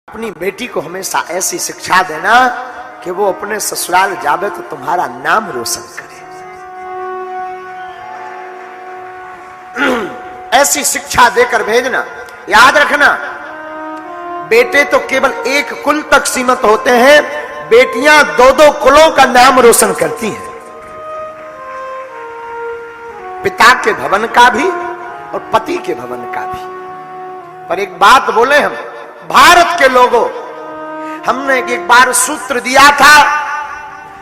अपनी बेटी को हमेशा ऐसी शिक्षा देना कि वो अपने ससुराल जावे तो तुम्हारा नाम रोशन करे। ऐसी शिक्षा देकर भेजना। याद रखना, बेटे तो केवल एक कुल तक सीमित होते हैं, बेटियां दो दो कुलों का नाम रोशन करती हैं, पिता के भवन का भी और पति के भवन का भी। पर एक बात बोले हम भारत के लोगों, हमने एक बार सूत्र दिया था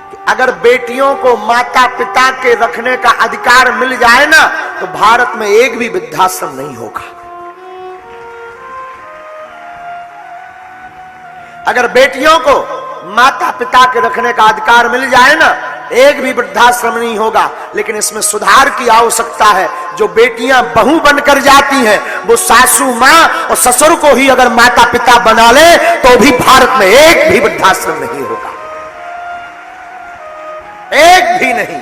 कि अगर बेटियों को माता पिता के रखने का अधिकार मिल जाए ना तो भारत में एक भी वृद्धाश्रम नहीं होगा। अगर बेटियों को माता पिता के रखने का अधिकार मिल जाए ना एक भी वृद्धाश्रम नहीं होगा। लेकिन इसमें सुधार की आवश्यकता है। जो बेटियां बहू बनकर जाती हैं वो सासू मां और ससुर को ही अगर माता पिता बना ले तो भी भारत में एक भी वृद्धाश्रम नहीं होगा, एक भी नहीं।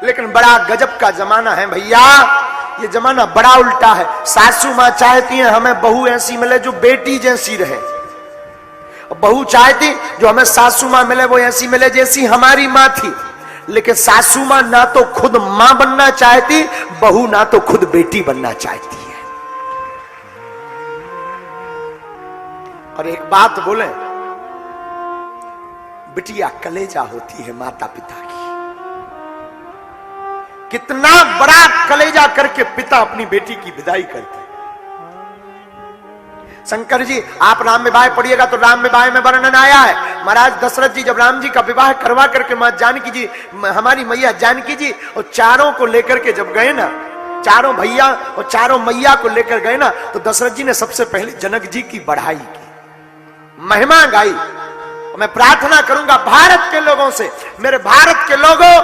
लेकिन बड़ा गजब का जमाना है भैया, ये जमाना बड़ा उल्टा है। सासू मां चाहती हैं हमें बहू ऐसी मिले जो बेटी जैसी रहे, बहू चाहती जो हमें सासू मां मिले वो ऐसी मिले जैसी हमारी मां थी। लेकिन सासू मां ना तो खुद मां बनना चाहती, बहू ना तो खुद बेटी बनना चाहती है। और एक बात बोले, बिटिया कलेजा होती है माता पिता की। कितना बड़ा कलेजा करके पिता अपनी बेटी की विदाई करते। शंकर जी आप राम विवाह पढ़िएगा तो राम विवाह में वर्णन आया है। महाराज दशरथ जी जब राम जी का विवाह करवा करके मां जानकी जी, हमारी मैया जानकी जी और चारों को लेकर के जब गए ना, चारों भैया और चारों मैया को लेकर गए ना, तो दशरथ जी ने सबसे पहले जनक जी की बढ़ाई की, महिमा गाई। मैं प्रार्थना करूंगा भारत के लोगों से, मेरे भारत के लोगों,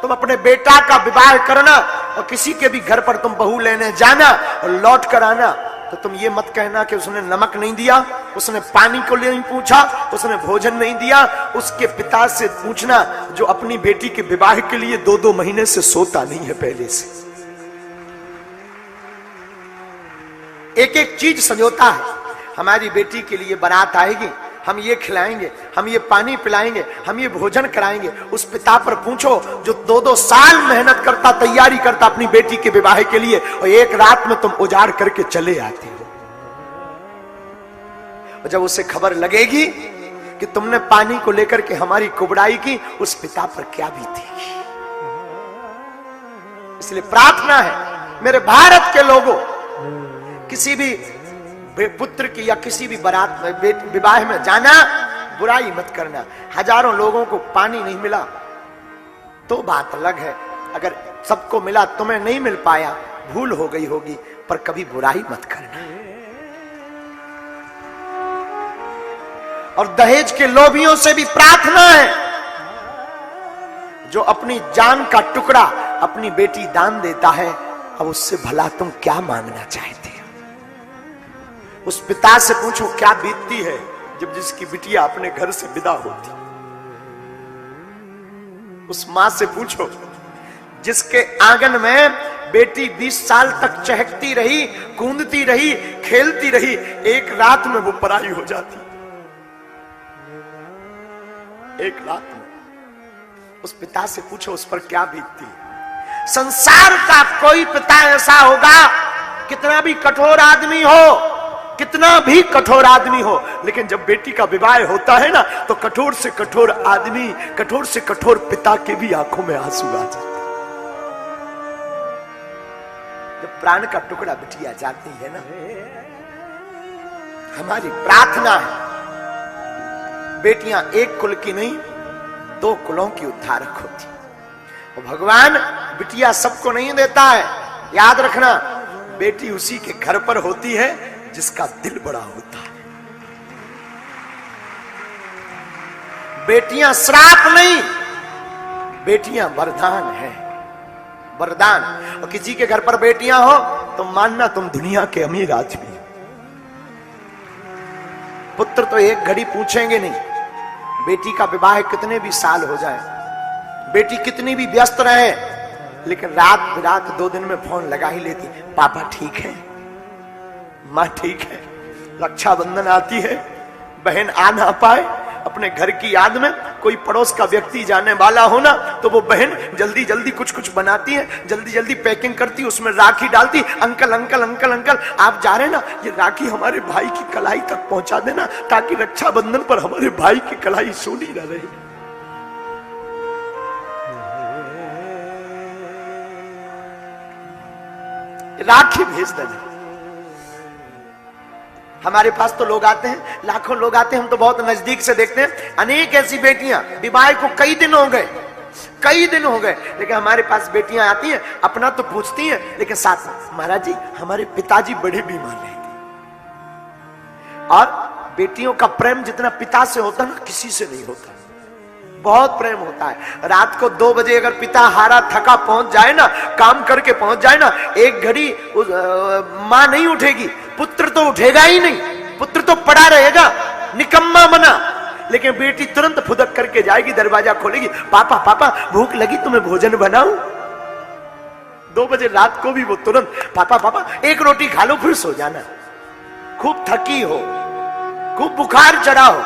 तुम अपने बेटा का विवाह करना और किसी के भी घर पर तुम बहू लेने जाना और लौट कर आना तो तुम ये मत कहना कि उसने नमक नहीं दिया, उसने पानी को नहीं पूछा, उसने भोजन नहीं दिया। उसके पिता से पूछना जो अपनी बेटी के विवाह के लिए 2-2 महीने से सोता नहीं है पहले से। एक एक चीज संजोता है। हमारी बेटी के लिए बारात आएगी, हम ये खिलाएंगे, हम ये पानी पिलाएंगे, हम ये भोजन कराएंगे। उस पिता पर पूछो जो 2-2 साल मेहनत करता, तैयारी करता अपनी बेटी के विवाह के लिए, और एक रात में तुम उजाड़ करके चले आते हो। और जब उसे खबर लगेगी कि तुमने पानी को लेकर के हमारी कुबड़ाई की, उस पिता पर क्या बीतेगी। इसलिए प्रार्थना है मेरे भारत के लोगों, किसी भी पुत्र की या किसी भी बारात में विवाह में जाना, बुराई मत करना। हजारों लोगों को पानी नहीं मिला तो बात अलग है, अगर सबको मिला तुम्हें नहीं मिल पाया, भूल हो गई होगी, पर कभी बुराई मत करना। और दहेज के लोभियों से भी प्रार्थना है, जो अपनी जान का टुकड़ा अपनी बेटी दान देता है, अब उससे भला तुम क्या मांगना चाहते हो। उस पिता से पूछो क्या बीतती है जब जिसकी बिटिया अपने घर से विदा होती। उस मां से पूछो जिसके आंगन में बेटी 20 साल तक चहकती रही, कूदती रही, खेलती रही, एक रात में वो पराई हो जाती। एक रात में उस पिता से पूछो उस पर क्या बीतती है। संसार का कोई पिता ऐसा होगा, कितना भी कठोर आदमी हो, कितना भी कठोर आदमी हो, लेकिन जब बेटी का विवाह होता है ना तो कठोर से कठोर आदमी, कठोर से कठोर पिता के भी आंखों में आंसू आ जाते। जब प्राण का टुकड़ा बिटिया जाती है ना, हमारी प्रार्थना है बेटियां एक कुल की नहीं 2 कुलों की उद्धारक होती। और भगवान बिटिया सबको नहीं देता है। याद रखना, बेटी उसी के घर पर होती है जिसका दिल बड़ा होता है। बेटियां श्राप नहीं, बेटियां वरदान है, वरदान। और किसी के घर पर बेटियां हो तो मानना तुम दुनिया के अमीर आदमी। पुत्र तो एक घड़ी पूछेंगे नहीं, बेटी का विवाह कितने भी साल हो जाए, बेटी कितनी भी व्यस्त रहे, लेकिन रात 2 दिन में फोन लगा ही लेती, पापा ठीक है, मां ठीक है, रक्षाबंधन आती है, बहन आ ना पाए, अपने घर की याद में कोई पड़ोस का व्यक्ति जाने वाला हो ना, तो वो बहन जल्दी जल्दी कुछ कुछ बनाती है, जल्दी जल्दी पैकिंग करती, उसमें राखी डालती। अंकल अंकल अंकल अंकल आप जा रहे ना, ये राखी हमारे भाई की कलाई तक पहुंचा देना, ताकि रक्षाबंधन पर हमारे भाई की कलाई सूनी न रहे। राखी भेज देना। हमारे पास तो लोग आते हैं, लाखों लोग आते हैं, हम तो बहुत नजदीक से देखते हैं। अनेक ऐसी बेटियां, विवाह को कई दिन हो गए, लेकिन हमारे पास बेटियां आती हैं, अपना तो पूछती हैं, लेकिन साथ में महाराज जी हमारे पिताजी बड़े बीमार रहते। और बेटियों का प्रेम जितना पिता से होता ना, किसी से नहीं होता। बहुत प्रेम होता है। रात को 2 बजे अगर पिता हारा थका पहुंच जाए ना, काम करके पहुंच जाए ना, एक घड़ी मां नहीं उठेगी, पुत्र तो उठेगा ही नहीं, पुत्र तो पड़ा रहेगा निकम्मा बना। लेकिन बेटी तुरंत फुदक करके जाएगी, दरवाजा खोलेगी, पापा पापा भूख लगी, तुम्हें भोजन बनाऊं। 2 बजे रात को भी वो तुरंत पापा पापा एक रोटी खा लो, फिर सो जाना। खूब थकी हो, खूब बुखार चढ़ा हो,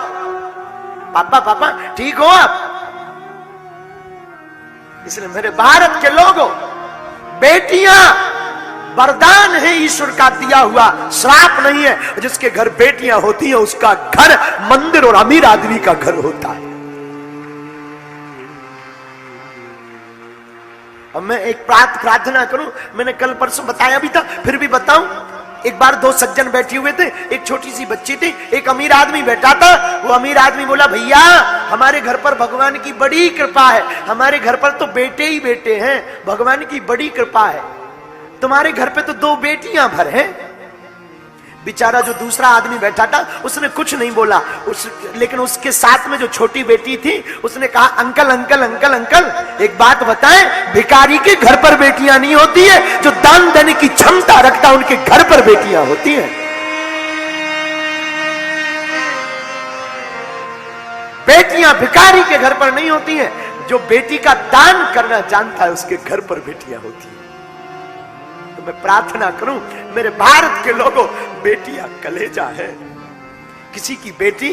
पापा पापा ठीक हो आप। इसलिए मेरे भारत के लोगों, बेटियां वरदान है, ईश्वर का दिया हुआ, श्राप नहीं है। जिसके घर बेटियां होती हैं उसका घर मंदिर और अमीर आदमी का घर होता है। अब मैं एक प्रार्थना करूं, मैंने कल परसों बताया भी था, फिर भी बताऊं। एक बार 2 सज्जन बैठे हुए थे, एक छोटी सी बच्ची थी, एक अमीर आदमी बैठा था। वो अमीर आदमी बोला, भैया हमारे घर पर भगवान की बड़ी कृपा है, हमारे घर पर तो बेटे ही बेटे हैं, भगवान की बड़ी कृपा है। तुम्हारे घर पे तो 2 बेटियां भर हैं। बेचारा जो दूसरा आदमी बैठा था उसने कुछ नहीं बोला, लेकिन उसके साथ में जो छोटी बेटी थी उसने कहा, अंकल अंकल अंकल अंकल एक बात बताएं, भिखारी के घर पर बेटियां नहीं होती है, जो दान देने की क्षमता रखता उनके घर पर बेटियां होती हैं। बेटियां भिखारी के घर पर नहीं होती हैं, जो बेटी का दान करना जानता है उसके घर पर बेटियां होती हैं। तो मैं प्रार्थना करूं, मेरे भारत के लोगों, बेटियां कलेजा है। किसी की बेटी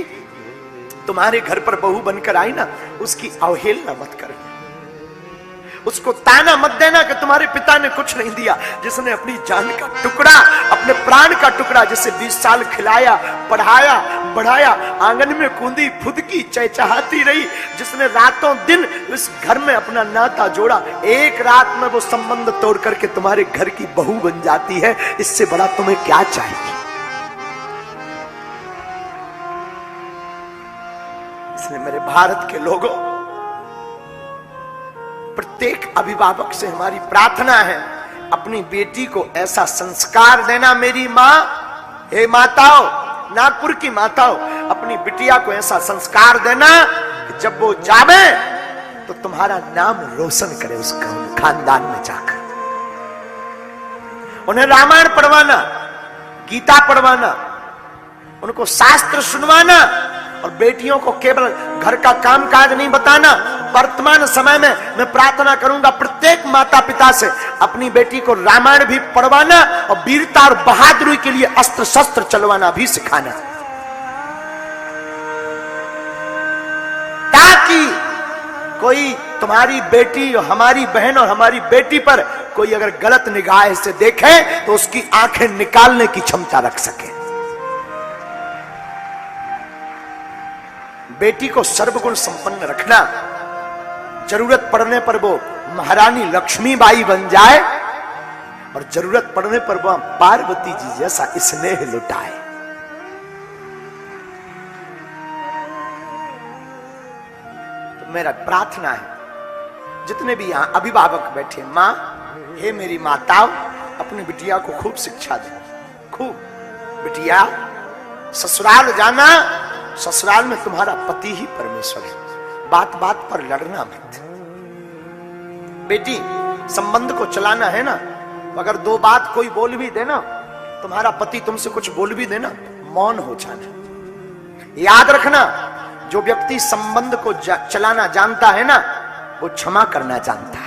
तुम्हारे घर पर बहू बनकर आई ना, उसकी अवहेलना मत करना, उसको ताना मत देना कि तुम्हारे पिता ने कुछ नहीं दिया। जिसने अपनी जान का टुकड़ा, अपने प्राण का टुकड़ा, जिसे 20 साल खिलाया, पढ़ाया, बढ़ाया, आंगन में कूदी फुदकी चहचहाती रही, जिसने रातों दिन इस घर में अपना नाता जोड़ा, एक रात में वो संबंध तोड़ करके तुम्हारे घर की बहू बन जाती है। इससे बड़ा तुम्हें क्या चाहिए? इसलिए मेरे भारत के लोगों, प्रत्येक अभिभावक से हमारी प्रार्थना है, अपनी बेटी को ऐसा संस्कार देना। मेरी माँ, हे माताओं, नागपुर की माताओं, अपनी बिटिया को ऐसा संस्कार देना कि जब वो जावे तो तुम्हारा नाम रोशन करे उसका खानदान में जाकर। उन्हें रामायण पढ़वाना, गीता पढ़वाना, उनको शास्त्र सुनवाना, और बेटियों को केवल घर का कामकाज नहीं बताना। वर्तमान समय में मैं प्रार्थना करूंगा प्रत्येक माता पिता से, अपनी बेटी को रामायण भी पढ़वाना और वीरता और बहादुरी के लिए अस्त्र शस्त्र चलवाना भी सिखाना, ताकि कोई तुम्हारी बेटी, हमारी बहन और हमारी बेटी पर कोई अगर गलत निगाह से देखे तो उसकी आंखें निकालने की क्षमता रख सके। बेटी को सर्वगुण संपन्न रखना, जरूरत पड़ने पर वो महारानी लक्ष्मीबाई बन जाए और जरूरत पड़ने पर वह पार्वती जी जैसा स्नेह लुटाए। तो मेरा प्रार्थना है, जितने भी यहां अभिभावक बैठे, मां, हे मेरी माताओं, अपनी बिटिया को खूब शिक्षा दे, खूब। बिटिया, ससुराल जाना, ससुराल में तुम्हारा पति ही परमेश्वर है, बात बात पर लड़ना मत। बेटी, संबंध को चलाना है ना, अगर 2 बात कोई बोल भी देना, तुम्हारा पति तुमसे कुछ बोल भी देना, मौन हो जाना। याद रखना, जो व्यक्ति संबंध को चलाना जानता है ना, वो क्षमा करना जानता है।